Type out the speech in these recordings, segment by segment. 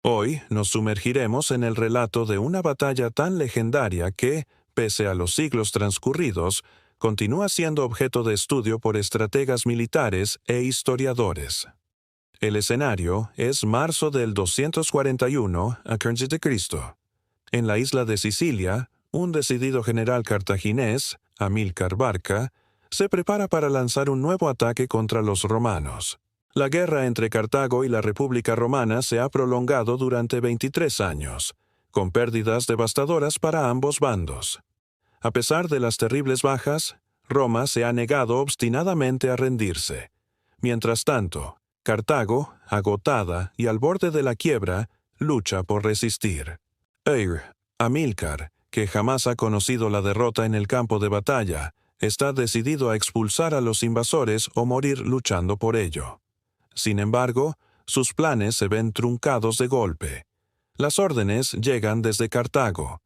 Hoy nos sumergiremos en el relato de una batalla tan legendaria que, pese a los siglos transcurridos, continúa siendo objeto de estudio por estrategas militares e historiadores. El escenario es marzo del 241 a.C. En la isla de Sicilia, un decidido general cartaginés, Amílcar Barca, se prepara para lanzar un nuevo ataque contra los romanos. La guerra entre Cartago y la República Romana se ha prolongado durante 23 años, con pérdidas devastadoras para ambos bandos. A pesar de las terribles bajas, Roma se ha negado obstinadamente a rendirse. Mientras tanto, Cartago, agotada y al borde de la quiebra, lucha por resistir. Amílcar, que jamás ha conocido la derrota en el campo de batalla, está decidido a expulsar a los invasores o morir luchando por ello. Sin embargo, sus planes se ven truncados de golpe. Las órdenes llegan desde Cartago.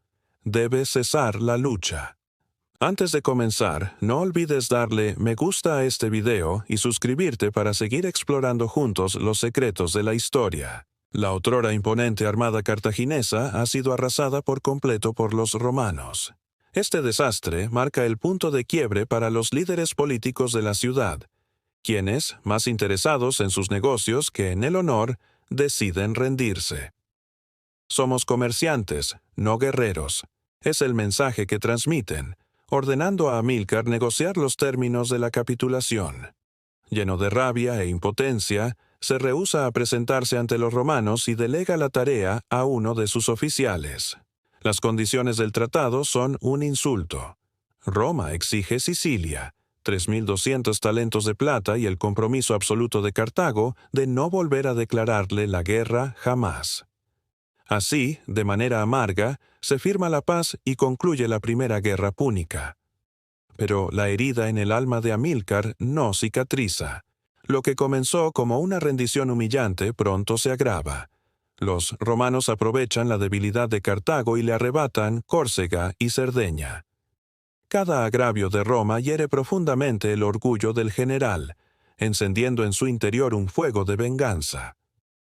Debe cesar la lucha. Antes de comenzar, no olvides darle me gusta a este video y suscribirte para seguir explorando juntos los secretos de la historia. La otrora imponente armada cartaginesa ha sido arrasada por completo por los romanos. Este desastre marca el punto de quiebre para los líderes políticos de la ciudad, quienes, más interesados en sus negocios que en el honor, deciden rendirse. Somos comerciantes, no guerreros. Es el mensaje que transmiten, ordenando a Amílcar negociar los términos de la capitulación. Lleno de rabia e impotencia, se rehúsa a presentarse ante los romanos y delega la tarea a uno de sus oficiales. Las condiciones del tratado son un insulto. Roma exige Sicilia, 3.200 talentos de plata y el compromiso absoluto de Cartago de no volver a declararle la guerra jamás. Así, de manera amarga, se firma la paz y concluye la primera guerra púnica. Pero la herida en el alma de Amílcar no cicatriza. Lo que comenzó como una rendición humillante pronto se agrava. Los romanos aprovechan la debilidad de Cartago y le arrebatan Córcega y Cerdeña. Cada agravio de Roma hiere profundamente el orgullo del general, encendiendo en su interior un fuego de venganza.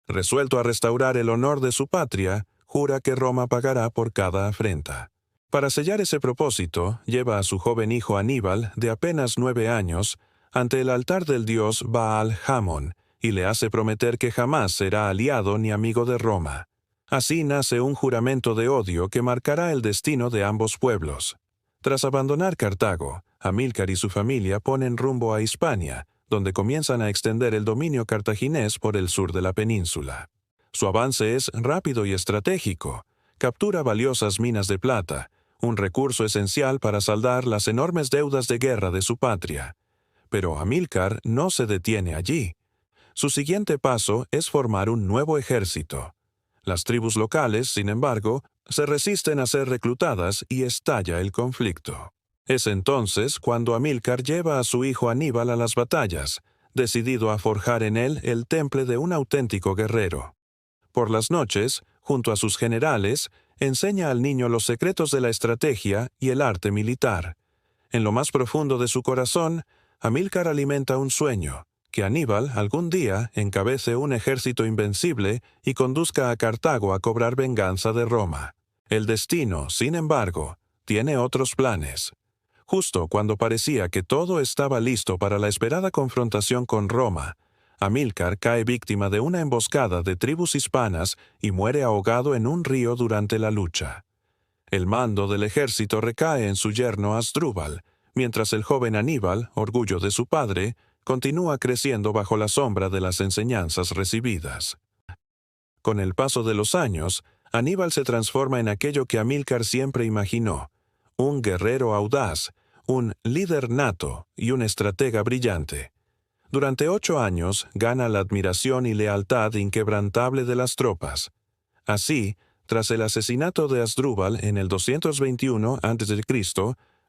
Resuelto a restaurar el honor de su patria, jura que Roma pagará por cada afrenta. Para sellar ese propósito, lleva a su joven hijo Aníbal, de apenas 9 años, ante el altar del dios Baal-Hamón, y le hace prometer que jamás será aliado ni amigo de Roma. Así nace un juramento de odio que marcará el destino de ambos pueblos. Tras abandonar Cartago, Amílcar y su familia ponen rumbo a Hispania, donde comienzan a extender el dominio cartaginés por el sur de la península. Su avance es rápido y estratégico. Captura valiosas minas de plata, un recurso esencial para saldar las enormes deudas de guerra de su patria. Pero Amílcar no se detiene allí. Su siguiente paso es formar un nuevo ejército. Las tribus locales, sin embargo, se resisten a ser reclutadas y estalla el conflicto. Es entonces cuando Amílcar lleva a su hijo Aníbal a las batallas, decidido a forjar en él el temple de un auténtico guerrero. Por las noches, junto a sus generales, enseña al niño los secretos de la estrategia y el arte militar. En lo más profundo de su corazón, Amílcar alimenta un sueño, que Aníbal algún día encabece un ejército invencible y conduzca a Cartago a cobrar venganza de Roma. El destino, sin embargo, tiene otros planes. Justo cuando parecía que todo estaba listo para la esperada confrontación con Roma, Amílcar cae víctima de una emboscada de tribus hispanas y muere ahogado en un río durante la lucha. El mando del ejército recae en su yerno Asdrúbal, mientras el joven Aníbal, orgullo de su padre, continúa creciendo bajo la sombra de las enseñanzas recibidas. Con el paso de los años, Aníbal se transforma en aquello que Amílcar siempre imaginó: un guerrero audaz, un líder nato y un estratega brillante. Durante 8 años gana la admiración y lealtad inquebrantable de las tropas. Así, tras el asesinato de Asdrúbal en el 221 a.C.,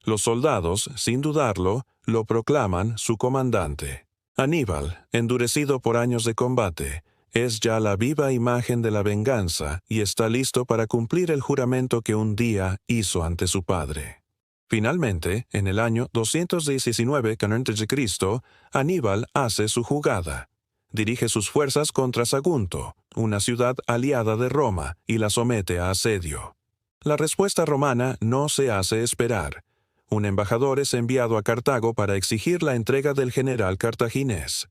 los soldados, sin dudarlo, lo proclaman su comandante. Aníbal, endurecido por años de combate, es ya la viva imagen de la venganza y está listo para cumplir el juramento que un día hizo ante su padre. Finalmente, en el año 219 a.C., Aníbal hace su jugada. Dirige sus fuerzas contra Sagunto, una ciudad aliada de Roma, y la somete a asedio. La respuesta romana no se hace esperar. Un embajador es enviado a Cartago para exigir la entrega del general cartaginés.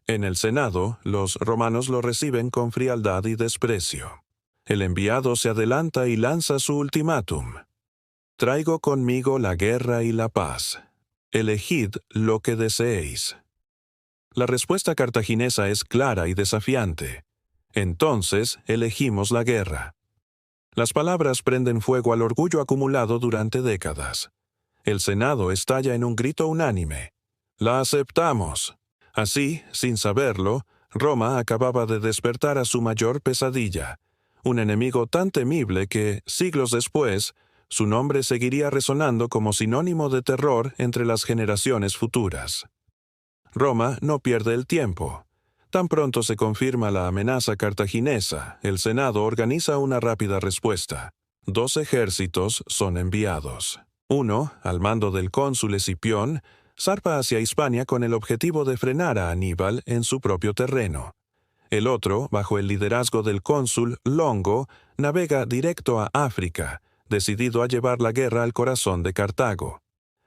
En el Senado, los romanos lo reciben con frialdad y desprecio. El enviado se adelanta y lanza su ultimátum. Traigo conmigo la guerra y la paz. Elegid lo que deseéis. La respuesta cartaginesa es clara y desafiante. Entonces elegimos la guerra. Las palabras prenden fuego al orgullo acumulado durante décadas. El Senado estalla en un grito unánime. ¡La aceptamos! Así, sin saberlo, Roma acababa de despertar a su mayor pesadilla, un enemigo tan temible que, siglos después, su nombre seguiría resonando como sinónimo de terror entre las generaciones futuras. Roma no pierde el tiempo. Tan pronto se confirma la amenaza cartaginesa, el Senado organiza una rápida respuesta. 2 ejércitos son enviados. Uno, al mando del cónsul Escipión, zarpa hacia Hispania con el objetivo de frenar a Aníbal en su propio terreno. El otro, bajo el liderazgo del cónsul Longo, navega directo a África, decidido a llevar la guerra al corazón de Cartago.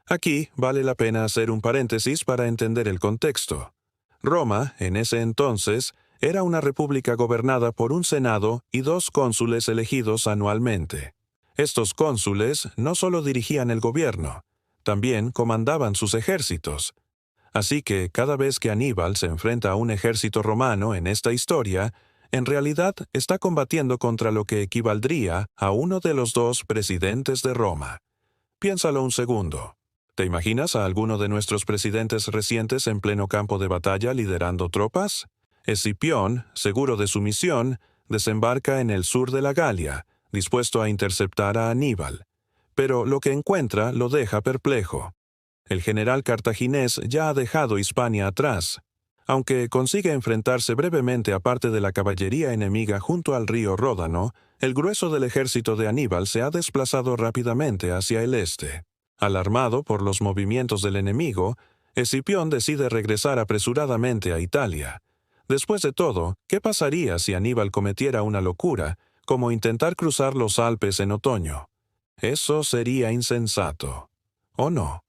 Aquí vale la pena hacer un paréntesis para entender el contexto. Roma, en ese entonces, era una república gobernada por un senado y 2 cónsules elegidos anualmente. Estos cónsules no solo dirigían el gobierno, también comandaban sus ejércitos. Así que cada vez que Aníbal se enfrenta a un ejército romano en esta historia, en realidad está combatiendo contra lo que equivaldría a uno de los 2 presidentes de Roma. Piénsalo un segundo. ¿Te imaginas a alguno de nuestros presidentes recientes en pleno campo de batalla liderando tropas? Escipión, seguro de su misión, desembarca en el sur de la Galia, dispuesto a interceptar a Aníbal. Pero lo que encuentra lo deja perplejo. El general cartaginés ya ha dejado Hispania atrás. Aunque consigue enfrentarse brevemente a parte de la caballería enemiga junto al río Ródano, el grueso del ejército de Aníbal se ha desplazado rápidamente hacia el este. Alarmado por los movimientos del enemigo, Escipión decide regresar apresuradamente a Italia. Después de todo, ¿qué pasaría si Aníbal cometiera una locura, como intentar cruzar los Alpes en otoño? Eso sería insensato. ¿O no?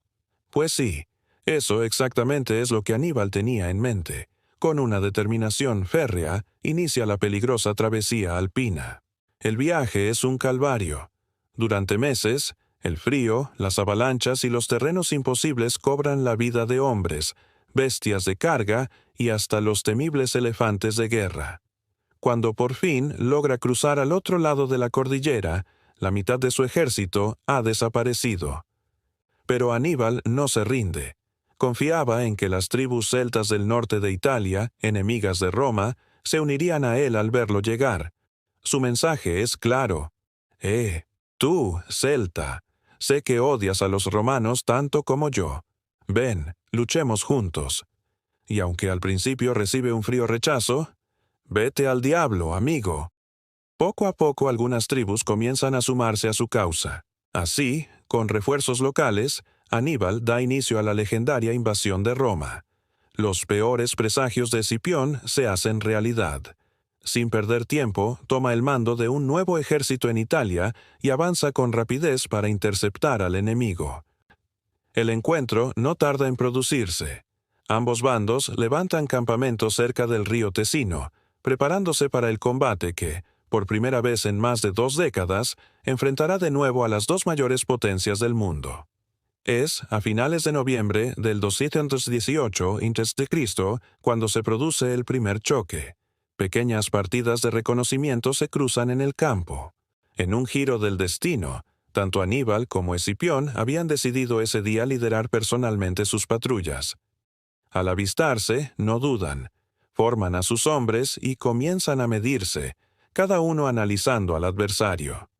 Pues sí, eso exactamente es lo que Aníbal tenía en mente. Con una determinación férrea, inicia la peligrosa travesía alpina. El viaje es un calvario. Durante meses, el frío, las avalanchas y los terrenos imposibles cobran la vida de hombres, bestias de carga y hasta los temibles elefantes de guerra. Cuando por fin logra cruzar al otro lado de la cordillera, la mitad de su ejército ha desaparecido. Pero Aníbal no se rinde. Confiaba en que las tribus celtas del norte de Italia, enemigas de Roma, se unirían a él al verlo llegar. Su mensaje es claro. Tú, celta, sé que odias a los romanos tanto como yo. Ven, luchemos juntos. Y aunque al principio recibe un frío rechazo, vete al diablo, amigo. Poco a poco algunas tribus comienzan a sumarse a su causa. Así, con refuerzos locales, Aníbal da inicio a la legendaria invasión de Roma. Los peores presagios de Escipión se hacen realidad. Sin perder tiempo, toma el mando de un nuevo ejército en Italia y avanza con rapidez para interceptar al enemigo. El encuentro no tarda en producirse. Ambos bandos levantan campamentos cerca del río Tesino, preparándose para el combate que, por primera vez en más de 2 décadas, enfrentará de nuevo a las 2 mayores potencias del mundo. Es a finales de noviembre del 218 a.C. cuando se produce el primer choque. Pequeñas partidas de reconocimiento se cruzan en el campo. En un giro del destino, tanto Aníbal como Escipión habían decidido ese día liderar personalmente sus patrullas. Al avistarse, no dudan. Forman a sus hombres y comienzan a medirse, cada uno analizando al adversario.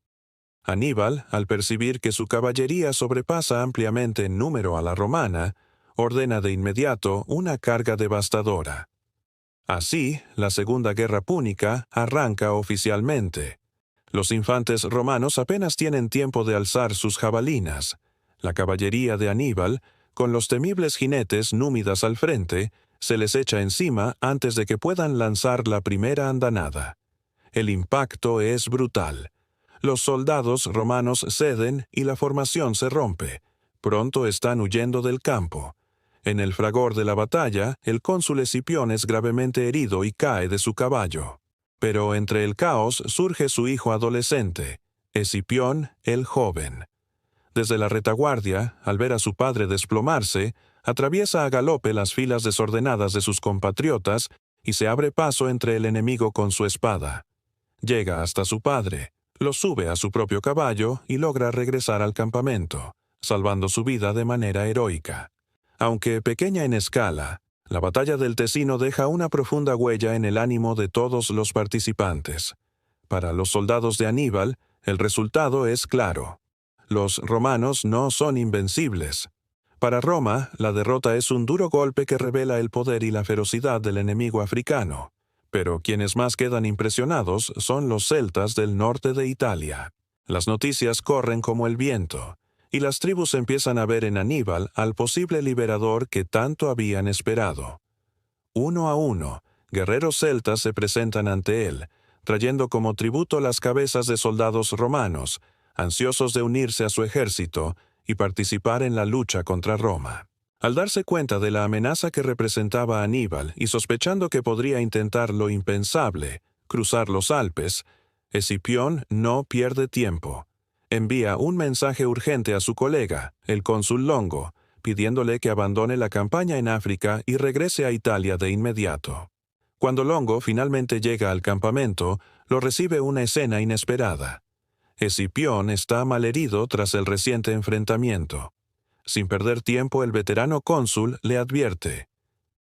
Aníbal, al percibir que su caballería sobrepasa ampliamente en número a la romana, ordena de inmediato una carga devastadora. Así, la Segunda Guerra Púnica arranca oficialmente. Los infantes romanos apenas tienen tiempo de alzar sus jabalinas. La caballería de Aníbal, con los temibles jinetes númidas al frente, se les echa encima antes de que puedan lanzar la primera andanada. El impacto es brutal. Los soldados romanos ceden y la formación se rompe. Pronto están huyendo del campo. En el fragor de la batalla, el cónsul Escipión es gravemente herido y cae de su caballo. Pero entre el caos surge su hijo adolescente, Escipión el joven. Desde la retaguardia, al ver a su padre desplomarse, atraviesa a galope las filas desordenadas de sus compatriotas y se abre paso entre el enemigo con su espada. Llega hasta su padre, lo sube a su propio caballo y logra regresar al campamento, salvando su vida de manera heroica. Aunque pequeña en escala, la batalla del Tesino deja una profunda huella en el ánimo de todos los participantes. Para los soldados de Aníbal, el resultado es claro. Los romanos no son invencibles. Para Roma, la derrota es un duro golpe que revela el poder y la ferocidad del enemigo africano. Pero quienes más quedan impresionados son los celtas del norte de Italia. Las noticias corren como el viento, y las tribus empiezan a ver en Aníbal al posible liberador que tanto habían esperado. Uno a uno, guerreros celtas se presentan ante él, trayendo como tributo las cabezas de soldados romanos, ansiosos de unirse a su ejército y participar en la lucha contra Roma. Al darse cuenta de la amenaza que representaba Aníbal y sospechando que podría intentar lo impensable, cruzar los Alpes, Escipión no pierde tiempo. Envía un mensaje urgente a su colega, el cónsul Longo, pidiéndole que abandone la campaña en África y regrese a Italia de inmediato. Cuando Longo finalmente llega al campamento, lo recibe una escena inesperada. Escipión está malherido tras el reciente enfrentamiento. Sin perder tiempo, el veterano cónsul le advierte: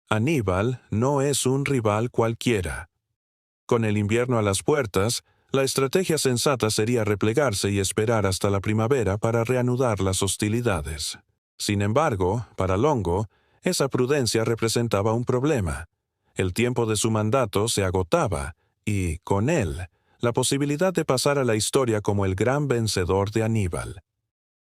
Aníbal no es un rival cualquiera. Con el invierno a las puertas, la estrategia sensata sería replegarse y esperar hasta la primavera para reanudar las hostilidades. Sin embargo, para Longo, esa prudencia representaba un problema. El tiempo de su mandato se agotaba y, con él, la posibilidad de pasar a la historia como el gran vencedor de Aníbal.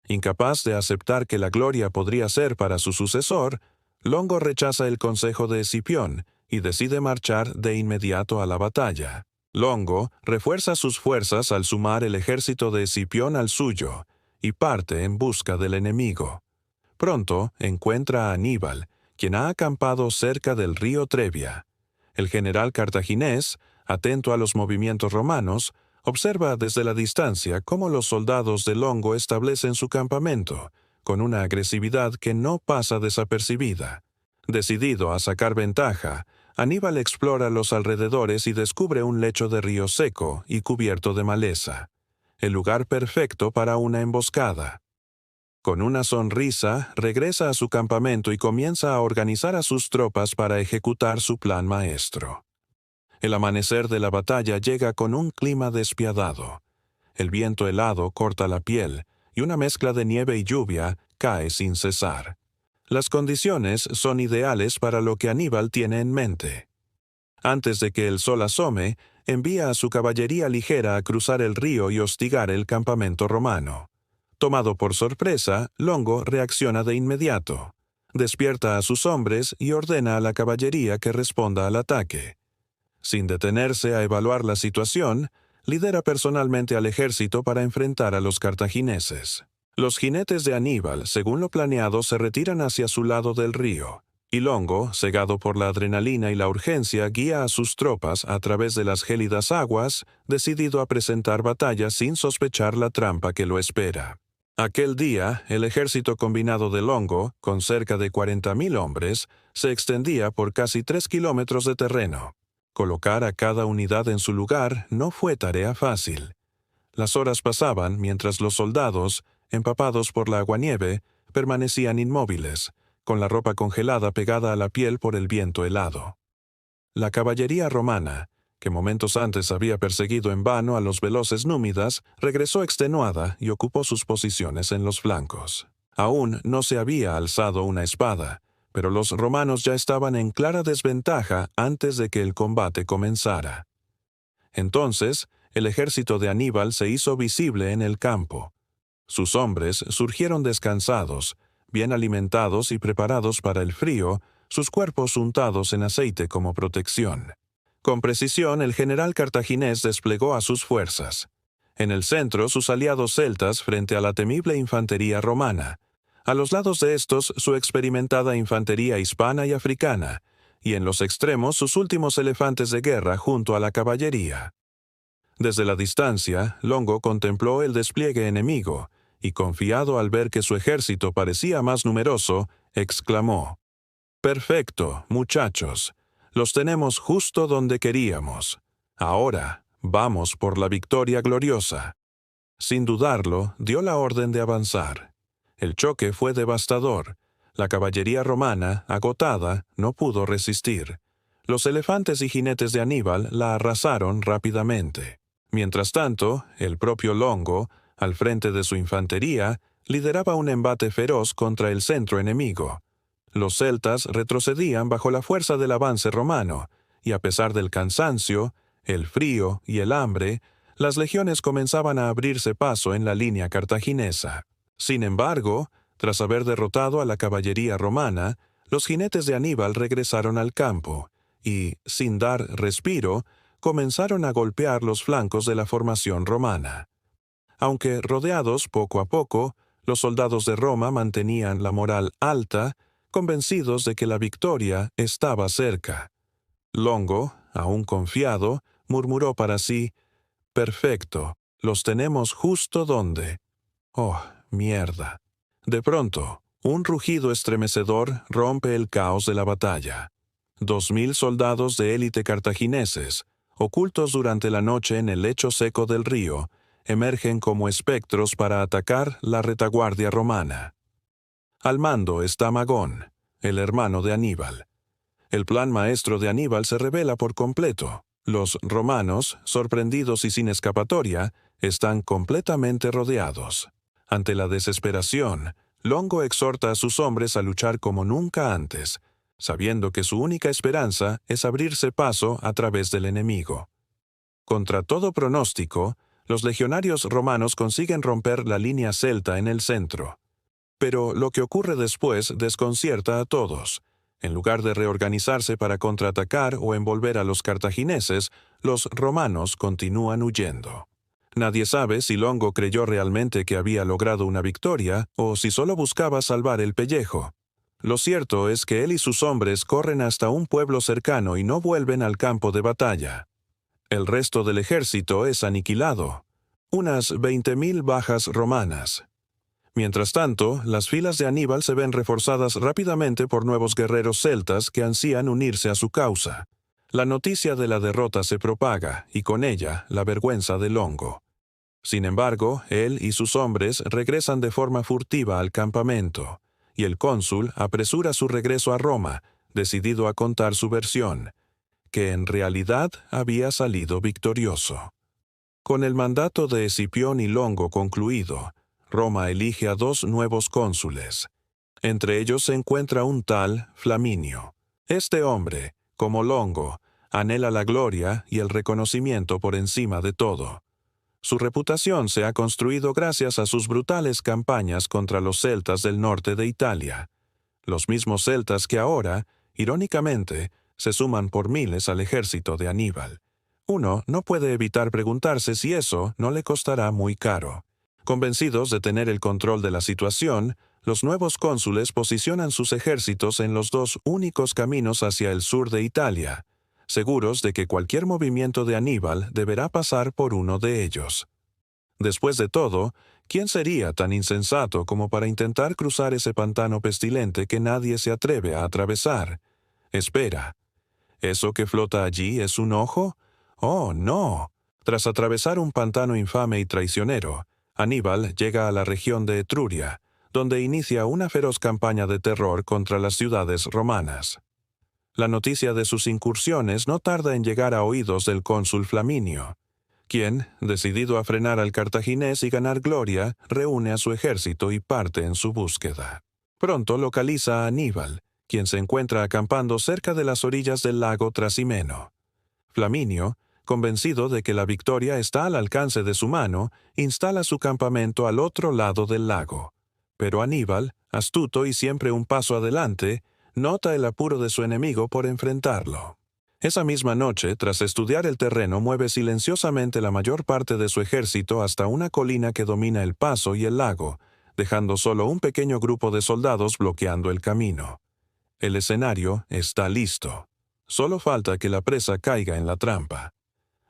Incapaz de aceptar que la gloria podría ser para su sucesor, Longo rechaza el consejo de Escipión y decide marchar de inmediato a la batalla. Longo refuerza sus fuerzas al sumar el ejército de Escipión al suyo y parte en busca del enemigo. Pronto encuentra a Aníbal, quien ha acampado cerca del río Trebia. El general cartaginés, atento a los movimientos romanos, observa desde la distancia cómo los soldados de Longo establecen su campamento, con una agresividad que no pasa desapercibida. Decidido a sacar ventaja, Aníbal explora los alrededores y descubre un lecho de río seco y cubierto de maleza, el lugar perfecto para una emboscada. Con una sonrisa, regresa a su campamento y comienza a organizar a sus tropas para ejecutar su plan maestro. El amanecer de la batalla llega con un clima despiadado. El viento helado corta la piel, y una mezcla de nieve y lluvia cae sin cesar. Las condiciones son ideales para lo que Aníbal tiene en mente. Antes de que el sol asome, envía a su caballería ligera a cruzar el río y hostigar el campamento romano. Tomado por sorpresa, Longo reacciona de inmediato. Despierta a sus hombres y ordena a la caballería que responda al ataque. Sin detenerse a evaluar la situación, lidera personalmente al ejército para enfrentar a los cartagineses. Los jinetes de Aníbal, según lo planeado, se retiran hacia su lado del río, y Longo, cegado por la adrenalina y la urgencia, guía a sus tropas a través de las gélidas aguas, decidido a presentar batalla sin sospechar la trampa que lo espera. Aquel día, el ejército combinado de Longo, con cerca de 40.000 hombres, se extendía por casi 3 kilómetros de terreno. Colocar a cada unidad en su lugar no fue tarea fácil. Las horas pasaban mientras los soldados, empapados por la aguanieve, permanecían inmóviles, con la ropa congelada pegada a la piel por el viento helado. La caballería romana, que momentos antes había perseguido en vano a los veloces númidas, regresó extenuada y ocupó sus posiciones en los flancos. Aún no se había alzado una espada, pero los romanos ya estaban en clara desventaja antes de que el combate comenzara. Entonces, el ejército de Aníbal se hizo visible en el campo. Sus hombres surgieron descansados, bien alimentados y preparados para el frío, sus cuerpos untados en aceite como protección. Con precisión, el general cartaginés desplegó a sus fuerzas. En el centro, sus aliados celtas frente a la temible infantería romana. A los lados de estos, su experimentada infantería hispana y africana, y en los extremos, sus últimos elefantes de guerra junto a la caballería. Desde la distancia, Longo contempló el despliegue enemigo, y confiado al ver que su ejército parecía más numeroso, exclamó: «Perfecto, muchachos. Los tenemos justo donde queríamos. Ahora, vamos por la victoria gloriosa». Sin dudarlo, dio la orden de avanzar. El choque fue devastador. La caballería romana, agotada, no pudo resistir. Los elefantes y jinetes de Aníbal la arrasaron rápidamente. Mientras tanto, el propio Longo, al frente de su infantería, lideraba un embate feroz contra el centro enemigo. Los celtas retrocedían bajo la fuerza del avance romano, y a pesar del cansancio, el frío y el hambre, las legiones comenzaban a abrirse paso en la línea cartaginesa. Sin embargo, tras haber derrotado a la caballería romana, los jinetes de Aníbal regresaron al campo, y, sin dar respiro, comenzaron a golpear los flancos de la formación romana. Aunque rodeados poco a poco, los soldados de Roma mantenían la moral alta, convencidos de que la victoria estaba cerca. Longo, aún confiado, murmuró para sí: «Perfecto, los tenemos justo donde». «Oh, mierda». De pronto, un rugido estremecedor rompe el caos de la batalla. 2000 soldados de élite cartagineses, ocultos durante la noche en el lecho seco del río, emergen como espectros para atacar la retaguardia romana. Al mando está Magón, el hermano de Aníbal. El plan maestro de Aníbal se revela por completo. Los romanos, sorprendidos y sin escapatoria, están completamente rodeados. Ante la desesperación, Longo exhorta a sus hombres a luchar como nunca antes, sabiendo que su única esperanza es abrirse paso a través del enemigo. Contra todo pronóstico, los legionarios romanos consiguen romper la línea celta en el centro. Pero lo que ocurre después desconcierta a todos. En lugar de reorganizarse para contraatacar o envolver a los cartagineses, los romanos continúan huyendo. Nadie sabe si Longo creyó realmente que había logrado una victoria o si solo buscaba salvar el pellejo. Lo cierto es que él y sus hombres corren hasta un pueblo cercano y no vuelven al campo de batalla. El resto del ejército es aniquilado. Unas 20.000 bajas romanas. Mientras tanto, las filas de Aníbal se ven reforzadas rápidamente por nuevos guerreros celtas que ansían unirse a su causa. La noticia de la derrota se propaga, y con ella la vergüenza de Longo. Sin embargo, él y sus hombres regresan de forma furtiva al campamento, y el cónsul apresura su regreso a Roma, decidido a contar su versión, que en realidad había salido victorioso. Con el mandato de Escipión y Longo concluido, Roma elige a 2 nuevos cónsules. Entre ellos se encuentra un tal Flaminio. Este hombre, como Longo, anhela la gloria y el reconocimiento por encima de todo. Su reputación se ha construido gracias a sus brutales campañas contra los celtas del norte de Italia. Los mismos celtas que ahora, irónicamente, se suman por miles al ejército de Aníbal. Uno no puede evitar preguntarse si eso no le costará muy caro. Convencidos de tener el control de la situación, los nuevos cónsules posicionan sus ejércitos en los 2 únicos caminos hacia el sur de Italia, seguros de que cualquier movimiento de Aníbal deberá pasar por uno de ellos. Después de todo, ¿quién sería tan insensato como para intentar cruzar ese pantano pestilente que nadie se atreve a atravesar? Espera, ¿eso que flota allí es un ojo? ¡Oh, no! Tras atravesar un pantano infame y traicionero, Aníbal llega a la región de Etruria, donde inicia una feroz campaña de terror contra las ciudades romanas. La noticia de sus incursiones no tarda en llegar a oídos del cónsul Flaminio, quien, decidido a frenar al cartaginés y ganar gloria, reúne a su ejército y parte en su búsqueda. Pronto localiza a Aníbal, quien se encuentra acampando cerca de las orillas del lago Trasimeno. Flaminio, convencido de que la victoria está al alcance de su mano, instala su campamento al otro lado del lago. Pero Aníbal, astuto y siempre un paso adelante, nota el apuro de su enemigo por enfrentarlo. Esa misma noche, tras estudiar el terreno, mueve silenciosamente la mayor parte de su ejército hasta una colina que domina el paso y el lago, dejando solo un pequeño grupo de soldados bloqueando el camino. El escenario está listo. Solo falta que la presa caiga en la trampa.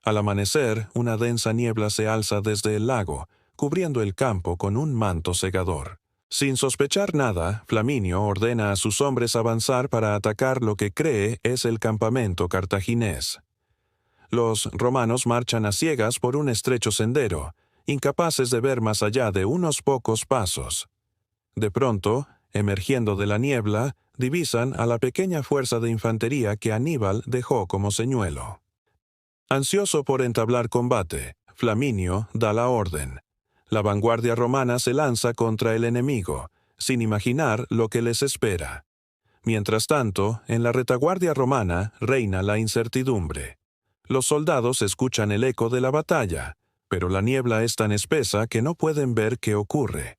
Al amanecer, una densa niebla se alza desde el lago, cubriendo el campo con un manto cegador. Sin sospechar nada, Flaminio ordena a sus hombres avanzar para atacar lo que cree es el campamento cartaginés. Los romanos marchan a ciegas por un estrecho sendero, incapaces de ver más allá de unos pocos pasos. De pronto, emergiendo de la niebla, divisan a la pequeña fuerza de infantería que Aníbal dejó como señuelo. Ansioso por entablar combate, Flaminio da la orden. La vanguardia romana se lanza contra el enemigo, sin imaginar lo que les espera. Mientras tanto, en la retaguardia romana reina la incertidumbre. Los soldados escuchan el eco de la batalla, pero la niebla es tan espesa que no pueden ver qué ocurre.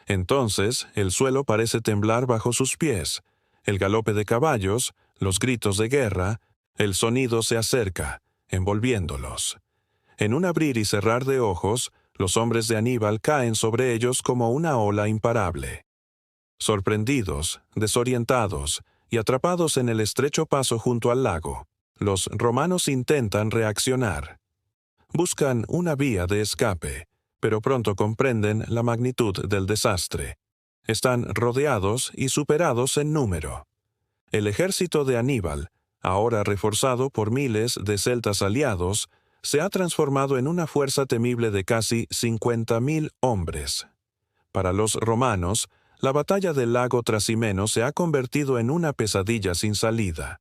Entonces, el suelo parece temblar bajo sus pies. El galope de caballos, los gritos de guerra, el sonido se acerca, envolviéndolos. En un abrir y cerrar de ojos, los hombres de Aníbal caen sobre ellos como una ola imparable. Sorprendidos, desorientados y atrapados en el estrecho paso junto al lago, los romanos intentan reaccionar. Buscan una vía de escape, pero pronto comprenden la magnitud del desastre. Están rodeados y superados en número. El ejército de Aníbal, ahora reforzado por miles de celtas aliados, se ha transformado en una fuerza temible de casi 50.000 hombres. Para los romanos, la batalla del lago Trasimeno se ha convertido en una pesadilla sin salida.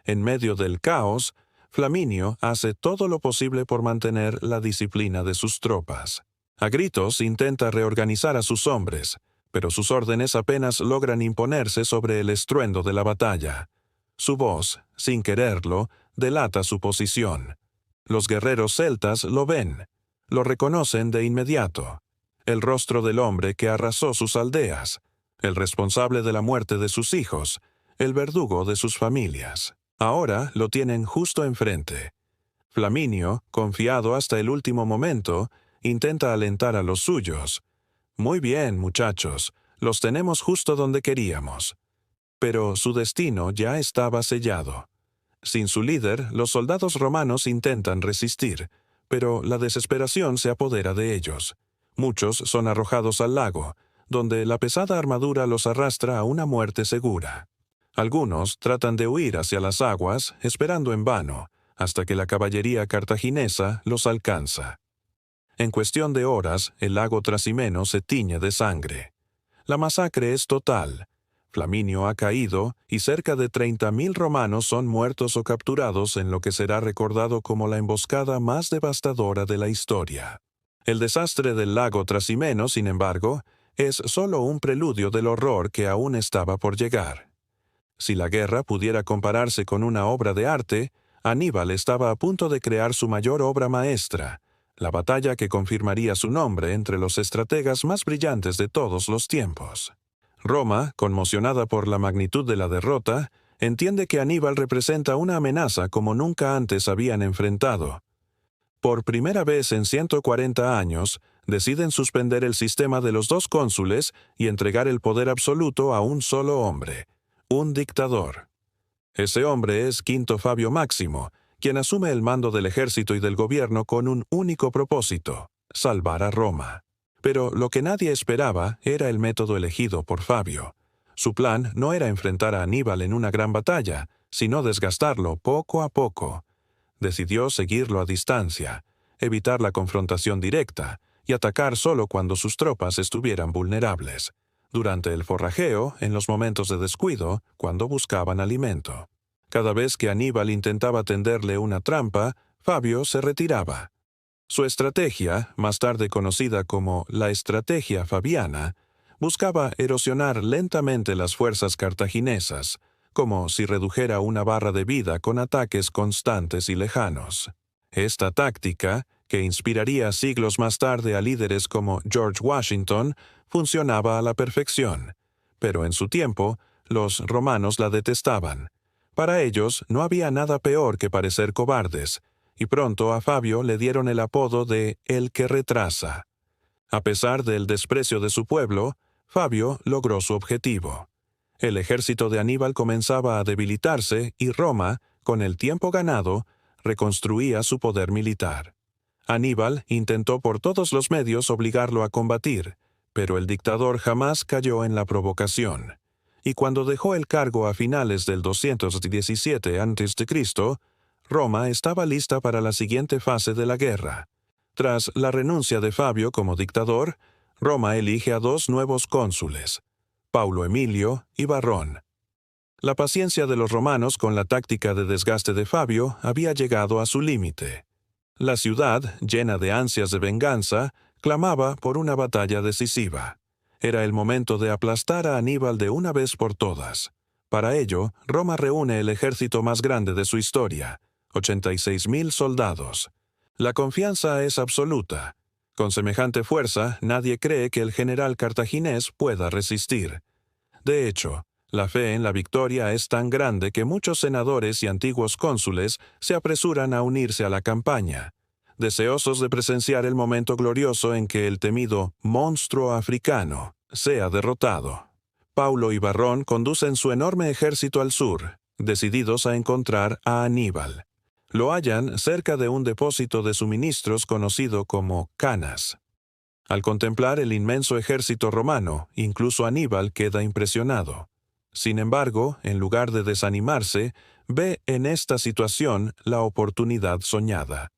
En medio del caos, Flaminio hace todo lo posible por mantener la disciplina de sus tropas. A gritos intenta reorganizar a sus hombres, pero sus órdenes apenas logran imponerse sobre el estruendo de la batalla. Su voz, sin quererlo, delata su posición. Los guerreros celtas lo ven, lo reconocen de inmediato. El rostro del hombre que arrasó sus aldeas, el responsable de la muerte de sus hijos, el verdugo de sus familias. Ahora lo tienen justo enfrente. Flaminio, confiado hasta el último momento, intenta alentar a los suyos. Muy bien, muchachos, los tenemos justo donde queríamos. Pero su destino ya estaba sellado. Sin su líder, los soldados romanos intentan resistir, pero la desesperación se apodera de ellos. Muchos son arrojados al lago, donde la pesada armadura los arrastra a una muerte segura. Algunos tratan de huir hacia las aguas, esperando en vano, hasta que la caballería cartaginesa los alcanza. En cuestión de horas, el lago Trasimeno se tiñe de sangre. La masacre es total. Flaminio ha caído y cerca de 30.000 romanos son muertos o capturados en lo que será recordado como la emboscada más devastadora de la historia. El desastre del lago Trasimeno, sin embargo, es solo un preludio del horror que aún estaba por llegar. Si la guerra pudiera compararse con una obra de arte, Aníbal estaba a punto de crear su mayor obra maestra, la batalla que confirmaría su nombre entre los estrategas más brillantes de todos los tiempos. Roma, conmocionada por la magnitud de la derrota, entiende que Aníbal representa una amenaza como nunca antes habían enfrentado. Por primera vez en 140 años, deciden suspender el sistema de los 2 cónsules y entregar el poder absoluto a un solo hombre, un dictador. Ese hombre es Quinto Fabio Máximo, quien asume el mando del ejército y del gobierno con un único propósito: salvar a Roma. Pero lo que nadie esperaba era el método elegido por Fabio. Su plan no era enfrentar a Aníbal en una gran batalla, sino desgastarlo poco a poco. Decidió seguirlo a distancia, evitar la confrontación directa y atacar solo cuando sus tropas estuvieran vulnerables, durante el forrajeo, en los momentos de descuido, cuando buscaban alimento. Cada vez que Aníbal intentaba tenderle una trampa, Fabio se retiraba. Su estrategia, más tarde conocida como la estrategia fabiana, buscaba erosionar lentamente las fuerzas cartaginesas, como si redujera una barra de vida con ataques constantes y lejanos. Esta táctica, que inspiraría siglos más tarde a líderes como George Washington, funcionaba a la perfección, pero en su tiempo, los romanos la detestaban. Para ellos no había nada peor que parecer cobardes, y pronto a Fabio le dieron el apodo de «el que retrasa». A pesar del desprecio de su pueblo, Fabio logró su objetivo. El ejército de Aníbal comenzaba a debilitarse y Roma, con el tiempo ganado, reconstruía su poder militar. Aníbal intentó por todos los medios obligarlo a combatir, pero el dictador jamás cayó en la provocación. Y cuando dejó el cargo a finales del 217 a.C., Roma estaba lista para la siguiente fase de la guerra. Tras la renuncia de Fabio como dictador, Roma elige a 2 nuevos cónsules, Paulo Emilio y Varrón. La paciencia de los romanos con la táctica de desgaste de Fabio había llegado a su límite. La ciudad, llena de ansias de venganza, clamaba por una batalla decisiva. Era el momento de aplastar a Aníbal de una vez por todas. Para ello, Roma reúne el ejército más grande de su historia, 86.000 soldados. La confianza es absoluta. Con semejante fuerza, nadie cree que el general cartaginés pueda resistir. De hecho, la fe en la victoria es tan grande que muchos senadores y antiguos cónsules se apresuran a unirse a la campaña, deseosos de presenciar el momento glorioso en que el temido monstruo africano sea derrotado. Paulo y Varrón conducen su enorme ejército al sur, decididos a encontrar a Aníbal. Lo hallan cerca de un depósito de suministros conocido como Canas. Al contemplar el inmenso ejército romano, incluso Aníbal queda impresionado. Sin embargo, en lugar de desanimarse, ve en esta situación la oportunidad soñada.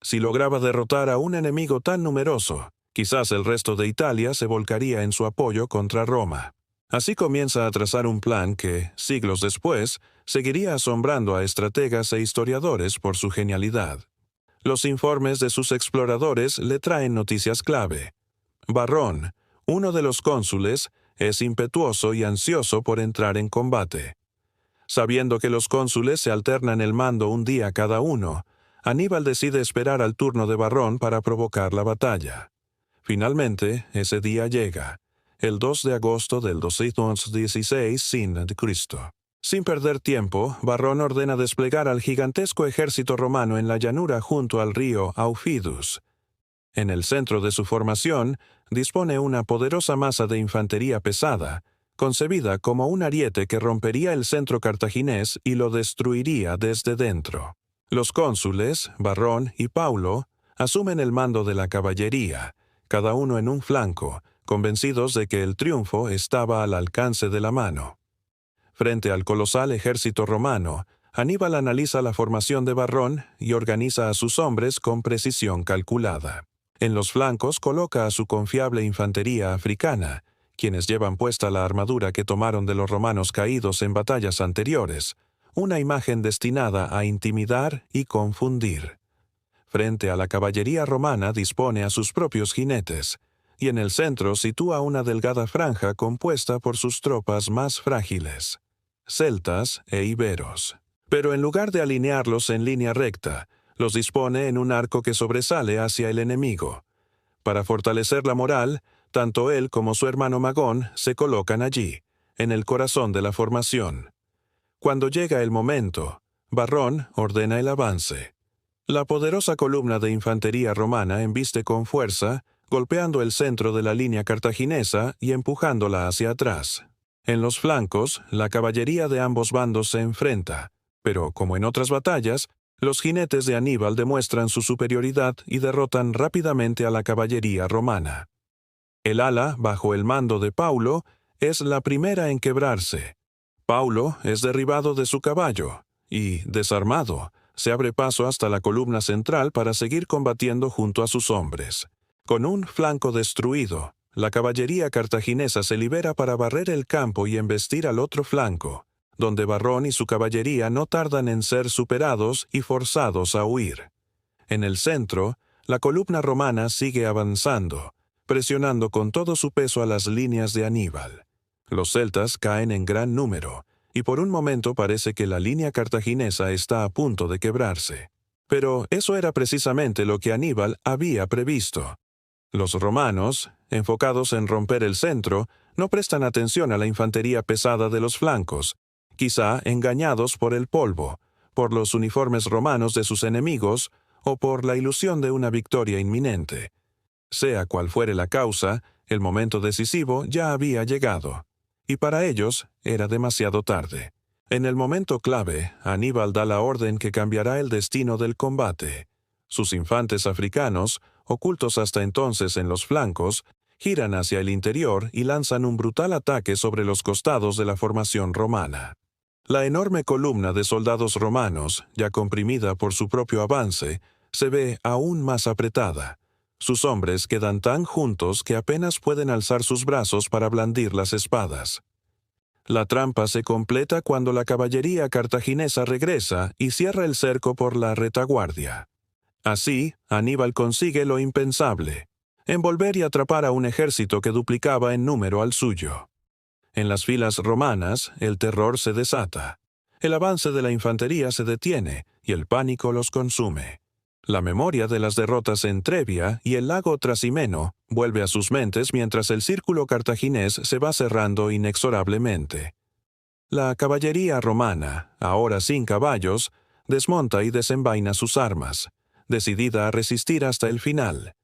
Si lograba derrotar a un enemigo tan numeroso, quizás el resto de Italia se volcaría en su apoyo contra Roma. Así comienza a trazar un plan que, siglos después, seguiría asombrando a estrategas e historiadores por su genialidad. Los informes de sus exploradores le traen noticias clave. Varrón, uno de los cónsules, es impetuoso y ansioso por entrar en combate. Sabiendo que los cónsules se alternan el mando un día cada uno, Aníbal decide esperar al turno de Varrón para provocar la batalla. Finalmente, ese día llega, el 2 de agosto del 216 sin Cristo. Sin perder tiempo, Varrón ordena desplegar al gigantesco ejército romano en la llanura junto al río Aufidus. En el centro de su formación, dispone una poderosa masa de infantería pesada, concebida como un ariete que rompería el centro cartaginés y lo destruiría desde dentro. Los cónsules, Varrón y Paulo, asumen el mando de la caballería, cada uno en un flanco, convencidos de que el triunfo estaba al alcance de la mano. Frente al colosal ejército romano, Aníbal analiza la formación de Varrón y organiza a sus hombres con precisión calculada. En los flancos coloca a su confiable infantería africana, quienes llevan puesta la armadura que tomaron de los romanos caídos en batallas anteriores, una imagen destinada a intimidar y confundir. Frente a la caballería romana dispone a sus propios jinetes, y en el centro sitúa una delgada franja compuesta por sus tropas más frágiles, celtas e iberos. Pero en lugar de alinearlos en línea recta, los dispone en un arco que sobresale hacia el enemigo. Para fortalecer la moral, tanto él como su hermano Magón se colocan allí, en el corazón de la formación. Cuando llega el momento, Varrón ordena el avance. La poderosa columna de infantería romana embiste con fuerza, golpeando el centro de la línea cartaginesa y empujándola hacia atrás. En los flancos, la caballería de ambos bandos se enfrenta, pero, como en otras batallas, los jinetes de Aníbal demuestran su superioridad y derrotan rápidamente a la caballería romana. El ala, bajo el mando de Paulo, es la primera en quebrarse. Paulo es derribado de su caballo y, desarmado, se abre paso hasta la columna central para seguir combatiendo junto a sus hombres. Con un flanco destruido, la caballería cartaginesa se libera para barrer el campo y embestir al otro flanco, donde Varrón y su caballería no tardan en ser superados y forzados a huir. En el centro, la columna romana sigue avanzando, presionando con todo su peso a las líneas de Aníbal. Los celtas caen en gran número, y por un momento parece que la línea cartaginesa está a punto de quebrarse. Pero eso era precisamente lo que Aníbal había previsto. Los romanos, enfocados en romper el centro, no prestan atención a la infantería pesada de los flancos, quizá engañados por el polvo, por los uniformes romanos de sus enemigos o por la ilusión de una victoria inminente. Sea cual fuere la causa, el momento decisivo ya había llegado, y para ellos era demasiado tarde. En el momento clave, Aníbal da la orden que cambiará el destino del combate. Sus infantes africanos, ocultos hasta entonces en los flancos, giran hacia el interior y lanzan un brutal ataque sobre los costados de la formación romana. La enorme columna de soldados romanos, ya comprimida por su propio avance, se ve aún más apretada. Sus hombres quedan tan juntos que apenas pueden alzar sus brazos para blandir las espadas. La trampa se completa cuando la caballería cartaginesa regresa y cierra el cerco por la retaguardia. Así, Aníbal consigue lo impensable: envolver y atrapar a un ejército que duplicaba en número al suyo. En las filas romanas, el terror se desata. El avance de la infantería se detiene y el pánico los consume. La memoria de las derrotas en Trebia y el lago Trasimeno vuelve a sus mentes mientras el círculo cartaginés se va cerrando inexorablemente. La caballería romana, ahora sin caballos, desmonta y desenvaina sus armas, decidida a resistir hasta el final.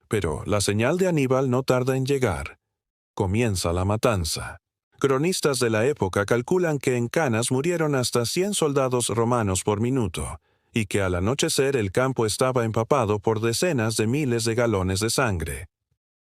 Pero la señal de Aníbal no tarda en llegar. Comienza la matanza. Cronistas de la época calculan que en Canas murieron hasta 100 soldados romanos por minuto, y que al anochecer el campo estaba empapado por decenas de miles de galones de sangre.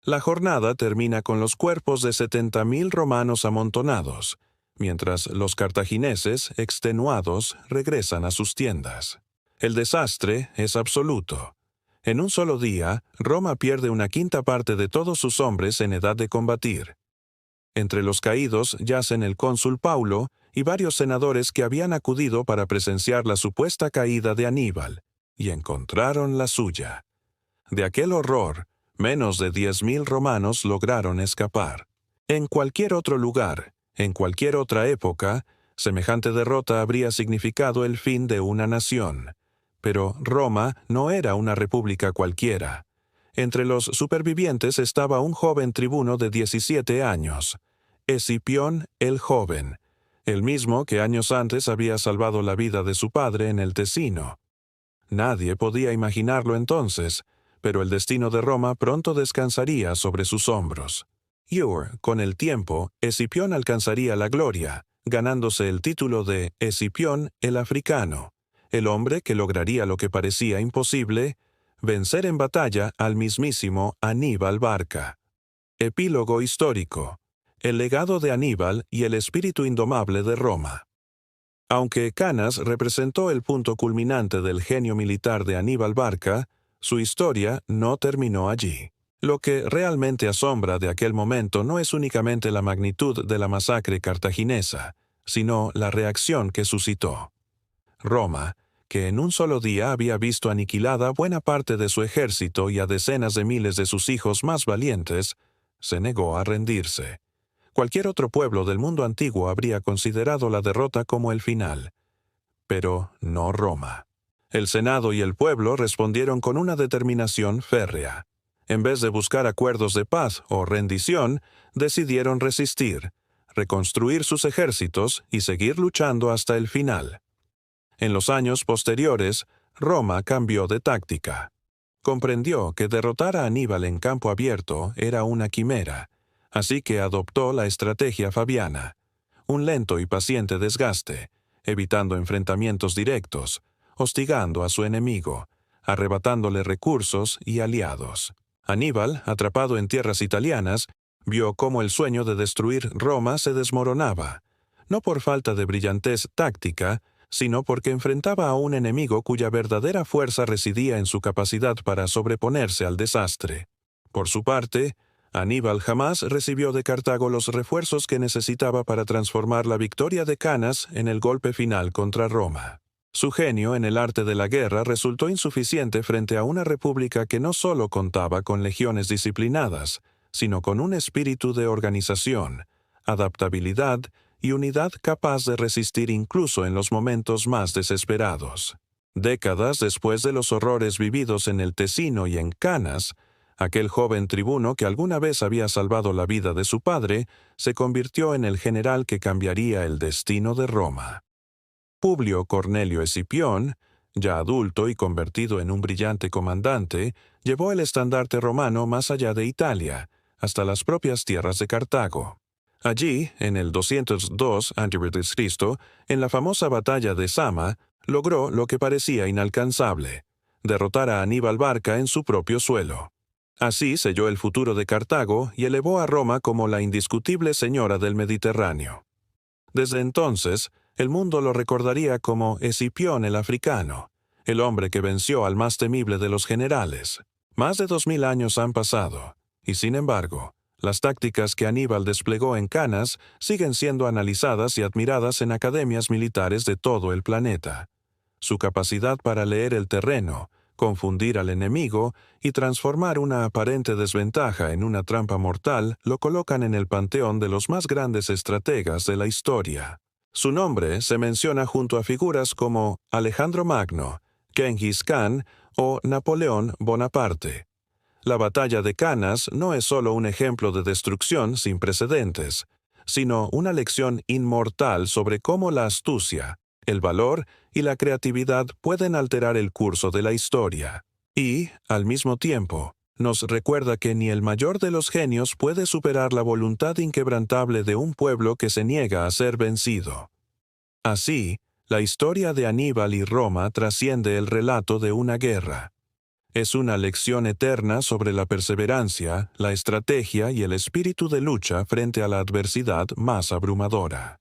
La jornada termina con los cuerpos de 70.000 romanos amontonados, mientras los cartagineses, extenuados, regresan a sus tiendas. El desastre es absoluto. En un solo día, Roma pierde una quinta parte de todos sus hombres en edad de combatir. Entre los caídos yacen el cónsul Paulo y varios senadores que habían acudido para presenciar la supuesta caída de Aníbal, y encontraron la suya. De aquel horror, menos de 10.000 romanos lograron escapar. En cualquier otro lugar, en cualquier otra época, semejante derrota habría significado el fin de una nación. Pero Roma no era una república cualquiera. Entre los supervivientes estaba un joven tribuno de 17 años, Escipión el Joven, el mismo que años antes había salvado la vida de su padre en el Tesino. Nadie podía imaginarlo entonces, pero el destino de Roma pronto descansaría sobre sus hombros. Con el tiempo, Escipión alcanzaría la gloria, ganándose el título de Escipión el Africano, el hombre que lograría lo que parecía imposible: vencer en batalla al mismísimo Aníbal Barca. Epílogo histórico: el legado de Aníbal y el espíritu indomable de Roma. Aunque Canas representó el punto culminante del genio militar de Aníbal Barca, su historia no terminó allí. Lo que realmente asombra de aquel momento no es únicamente la magnitud de la masacre cartaginesa, sino la reacción que suscitó. Roma, que en un solo día había visto aniquilada buena parte de su ejército y a decenas de miles de sus hijos más valientes, se negó a rendirse. Cualquier otro pueblo del mundo antiguo habría considerado la derrota como el final. Pero no Roma. El Senado y el pueblo respondieron con una determinación férrea. En vez de buscar acuerdos de paz o rendición, decidieron resistir, reconstruir sus ejércitos y seguir luchando hasta el final. En los años posteriores, Roma cambió de táctica. Comprendió que derrotar a Aníbal en campo abierto era una quimera, así que adoptó la estrategia fabiana: un lento y paciente desgaste, evitando enfrentamientos directos, hostigando a su enemigo, arrebatándole recursos y aliados. Aníbal, atrapado en tierras italianas, vio cómo el sueño de destruir Roma se desmoronaba, no por falta de brillantez táctica, sino porque enfrentaba a un enemigo cuya verdadera fuerza residía en su capacidad para sobreponerse al desastre. Por su parte, Aníbal jamás recibió de Cartago los refuerzos que necesitaba para transformar la victoria de Canas en el golpe final contra Roma. Su genio en el arte de la guerra resultó insuficiente frente a una república que no solo contaba con legiones disciplinadas, sino con un espíritu de organización, adaptabilidad y unidad capaz de resistir incluso en los momentos más desesperados. Décadas después de los horrores vividos en el Tesino y en Canas, Aquel joven tribuno que alguna vez había salvado la vida de su padre, se convirtió en el general que cambiaría el destino de Roma. Publio Cornelio Escipión, ya adulto y convertido en un brillante comandante, llevó el estandarte romano más allá de Italia, hasta las propias tierras de Cartago. Allí, en el 202 a.C., en la famosa batalla de Zama, logró lo que parecía inalcanzable: derrotar a Aníbal Barca en su propio suelo. Así selló el futuro de Cartago y elevó a Roma como la indiscutible señora del Mediterráneo. Desde entonces, el mundo lo recordaría como Escipión el africano, el hombre que venció al más temible de los generales. Más de 2000 años han pasado, y sin embargo, las tácticas que Aníbal desplegó en Canas siguen siendo analizadas y admiradas en academias militares de todo el planeta. Su capacidad para leer el terreno, confundir al enemigo y transformar una aparente desventaja en una trampa mortal lo colocan en el panteón de los más grandes estrategas de la historia. Su nombre se menciona junto a figuras como Alejandro Magno, Genghis Khan o Napoleón Bonaparte. La batalla de Canas no es solo un ejemplo de destrucción sin precedentes, sino una lección inmortal sobre cómo la astucia, el valor y la creatividad pueden alterar el curso de la historia. Y, al mismo tiempo, nos recuerda que ni el mayor de los genios puede superar la voluntad inquebrantable de un pueblo que se niega a ser vencido. Así, la historia de Aníbal y Roma trasciende el relato de una guerra. Es una lección eterna sobre la perseverancia, la estrategia y el espíritu de lucha frente a la adversidad más abrumadora.